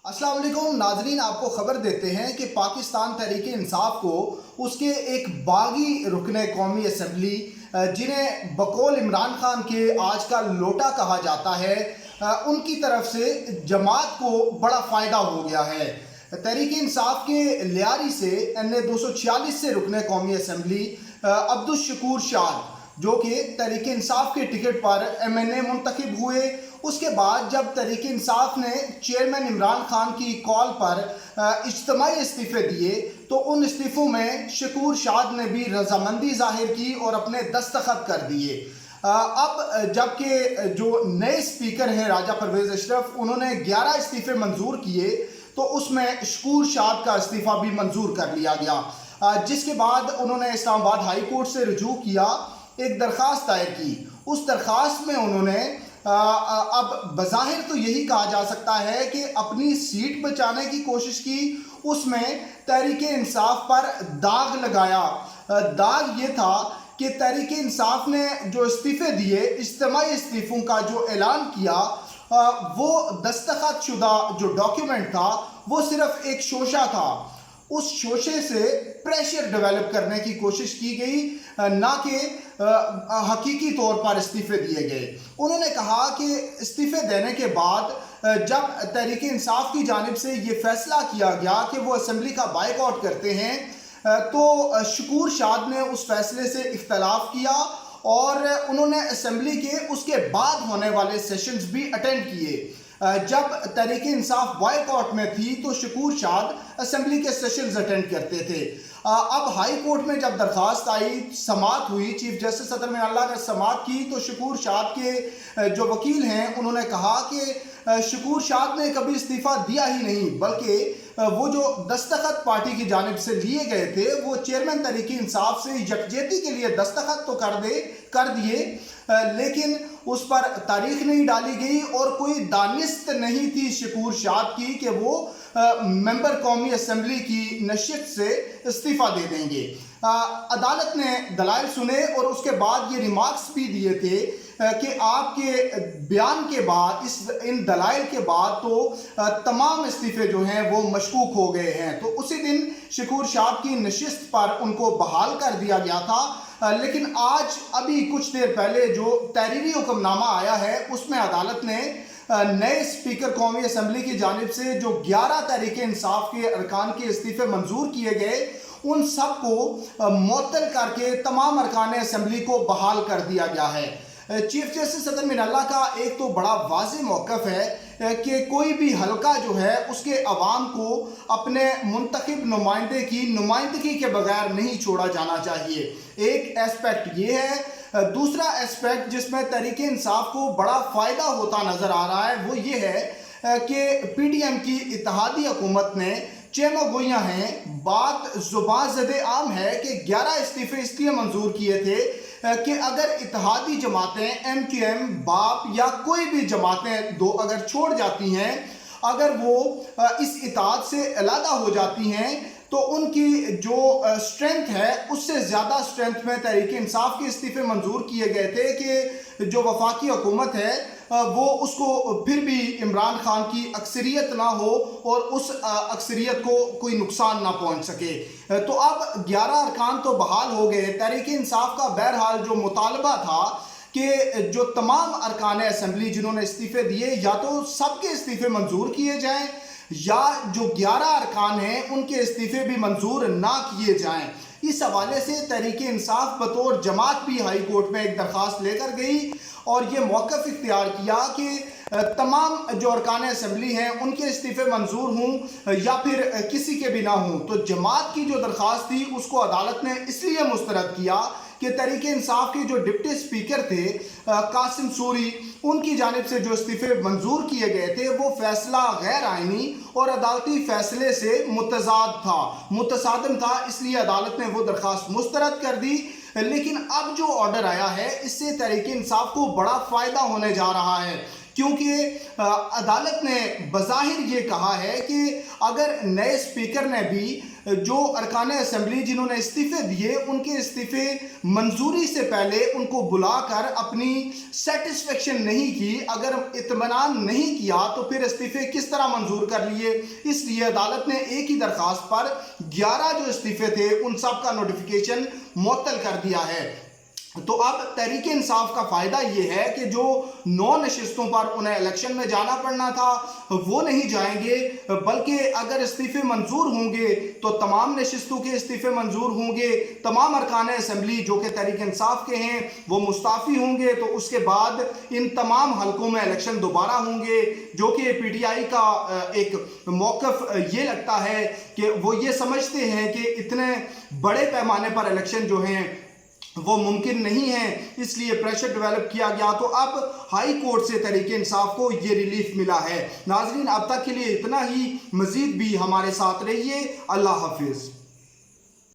अस्सलाम वालेकुम नाजरीन, आपको खबर देते हैं कि पाकिस्तान तहरीक इंसाफ को उसके एक बागी रुकन कौमी असम्बली जिन्हें बकौल इमरान खान के आज का लोटा कहा जाता है, उनकी तरफ से जमात को बड़ा फ़ायदा हो गया है। तहरीक इंसाफ के लियारी से NA 246 से रुकन कौमी असम्बली अब्दुल शकूर शाद, जो कि तहरीक इंसाफ के टिकट पर MNA मुंतखब हुए, उसके बाद जब तहरीक इंसाफ ने चेयरमैन इमरान खान की कॉल पर इज्तिमाई इस्तीफ़े दिए तो उन इस्तीफ़ों में शकूर शाद ने भी रजामंदी जाहिर की और अपने दस्तखत कर दिए। अब जबकि जो नए स्पीकर हैं राजा परवेज़ अशरफ, उन्होंने 11 इस्तीफ़े मंजूर किए तो उसमें शकूर शाद का इस्तीफ़ा भी मंजूर कर लिया गया, जिसके बाद उन्होंने इस्लामाबाद हाई कोर्ट से रुजू किया, एक दरख्वास्त दायर की। उस दरख्वास्त में उन्होंने अब बज़ाहिर तो यही कहा जा सकता है कि अपनी सीट बचाने की कोशिश की, उसमें तहरीक इंसाफ पर दाग लगाया। दाग ये था कि तहरीक इंसाफ ने जो इस्तीफ़े दिए, इज्तिमाई इस्तीफ़ों का जो ऐलान किया, वो दस्तखत शुदा जो डॉक्यूमेंट था वो सिर्फ एक शोशा था। उस शोशे से प्रेशर डेवलप करने की कोशिश की गई, ना कि हकीकी तौर पर इस्तीफ़े दिए गए। उन्होंने कहा कि इस्तीफ़े देने के बाद जब तहरीक इंसाफ की जानिब से ये फैसला किया गया कि वो असम्बली का बाइकआउट करते हैं, तो शकूर शाद ने उस फैसले से इख्तलाफ किया और उन्होंने असम्बली के उसके बाद होने वाले सेशंस भी अटेंड किए। जब तहरीक इंसाफ बाइकआउट में थी तो शकूर शाद असम्बली के सेशंस अटेंड करते थे। अब हाई कोर्ट में जब दरख्वास्त आई, समाअत हुई, चीफ जस्टिस सदर मिनल्लाह ने समाअत की, तो शकूर शाद के जो वकील हैं उन्होंने कहा कि शकूर शाद ने कभी इस्तीफ़ा दिया ही नहीं, बल्कि वो जो दस्तखत पार्टी की जानिब से लिए गए थे वो चेयरमैन तहरीक इंसाफ से यकजहती के लिए दस्तखत तो कर दिए, लेकिन उस पर तारीख नहीं डाली गई और कोई दानिस्त नहीं थी शकूर शाद की कि वो मेंबर कौमी असम्बली की नशिस्त से इस्तीफ़ा दे देंगे। अदालत ने दलाइल सुने और उसके बाद ये रिमार्क्स भी दिए थे कि आपके बयान के बाद, इन दलाइल के बाद तो तमाम इस्तीफ़े जो हैं वो मशकूक हो गए हैं। तो उसी दिन शकूर शाद की नशिस्त पर उनको बहाल कर दिया गया था, लेकिन आज अभी कुछ देर पहले जो तहरीरी हुक्मनामा आया है उसमें अदालत ने नए स्पीकर कौमी असम्बली की जानिब से जो 11 तहरीक इंसाफ के अरकान के इस्तीफ़े मंजूर किए गए, उन सब को मुअत्तल करके तमाम अरकान असम्बली को बहाल कर दिया गया है। चीफ जस्टिस सदर मिनल्लाह का एक तो बड़ा वाज़ेह मौक़िफ़ है कि कोई भी हल्का जो है उसके अवाम को अपने मुंतखब नुमाइंदे की नुमाइंदगी के बगैर नहीं छोड़ा जाना चाहिए। एक एस्पेक्ट ये है। दूसरा एस्पेक्ट जिसमें तहरीक इंसाफ को बड़ा फ़ायदा होता नज़र आ रहा है वो ये है कि PDM की इत्तेहादी हुकूमत ने चेमो गोइयाँ हैं, बात ज़ुबान ज़दे आम है कि 11 इस्तीफ़े इसलिए मंजूर किए थे कि अगर इत्तेहादी जमातें MQM, बाप या कोई भी जमातें दो अगर छोड़ जाती हैं, अगर वो इस इत्तेहाद से अलहदा हो जाती हैं, तो उनकी जो स्ट्रेंथ है उससे ज़्यादा स्ट्रेंथ में तहरीक इंसाफ के इस्तीफ़े मंजूर किए गए थे कि जो वफाकी हुकूमत है वो उसको फिर भी इमरान खान की अक्सरियत ना हो और उस अक्सरियत को कोई नुकसान ना पहुंच सके। तो अब 11 अरकान तो बहाल हो गए। तहरीक इंसाफ का बहरहाल जो मुतालबा था कि जो तमाम अरकान असम्बली जिन्होंने इस्तीफ़े दिए, या तो सबके इस्तीफ़े मंजूर किए जाएँ या जो 11 अरकान हैं उनके इस्तीफ़े भी मंजूर ना किए जाएँ। इस हवाले से तहरीक इंसाफ बतौर जमात भी हाई कोर्ट में एक दरख्वास्त लेकर गई और ये मौक़िफ़ इख्तियार किया कि तमाम जो अरकान असम्बली हैं उनके इस्तीफ़े मंजूर हों या फिर किसी के भी ना हों। तो जमात की जो दरख्वास्त थी उसको अदालत ने इसलिए मुस्तरद किया कि तहरीक इंसाफ के जो डिप्टी स्पीकर थे कासिम सूरी, उनकी जानिब से जो इस्तीफ़े मंजूर किए गए थे वो फैसला गैर आइनी और अदालती फ़ैसले से मुतसादिम था, इसलिए अदालत ने वो दरख्वास्त मुस्तरद कर दी। लेकिन अब जो ऑर्डर आया है इससे तहरीक इंसाफ को बड़ा फ़ायदा होने जा रहा है, کیونکہ عدالت نے بظاہر یہ کہا ہے کہ اگر نئے اسپیکر نے بھی جو ارکان اسمبلی جنہوں نے استعفے دیے ان کے استعفے منظوری سے پہلے ان کو بلا کر اپنی سیٹسفیکشن نہیں کی، اگر اطمینان نہیں کیا تو پھر استعفے کس طرح منظور کر لیے؟ اس لیے عدالت نے ایک ہی درخواست پر 11 جو استعفے تھے ان سب کا نوٹیفیکیشن معطل کر دیا ہے۔ تو اب تحریک انصاف کا فائدہ یہ ہے کہ جو 9 نشستوں پر انہیں الیکشن میں جانا پڑنا تھا وہ نہیں جائیں گے، بلکہ اگر استعفے منظور ہوں گے تو تمام نشستوں کے استعفے منظور ہوں گے، تمام ارکان اسمبلی جو کہ تحریک انصاف کے ہیں وہ مستعفی ہوں گے، تو اس کے بعد ان تمام حلقوں میں الیکشن دوبارہ ہوں گے، جو کہ پی ٹی آئی کا ایک موقف یہ لگتا ہے کہ وہ یہ سمجھتے ہیں کہ اتنے بڑے پیمانے پر الیکشن جو ہیں وہ ممکن نہیں ہے، اس لیے پریشر ڈیولپ کیا گیا۔ تو اب ہائی کورٹ سے تحریک انصاف کو یہ ریلیف ملا ہے۔ ناظرین اب تک کے لیے اتنا ہی، مزید بھی ہمارے ساتھ رہیے۔ اللہ حافظ۔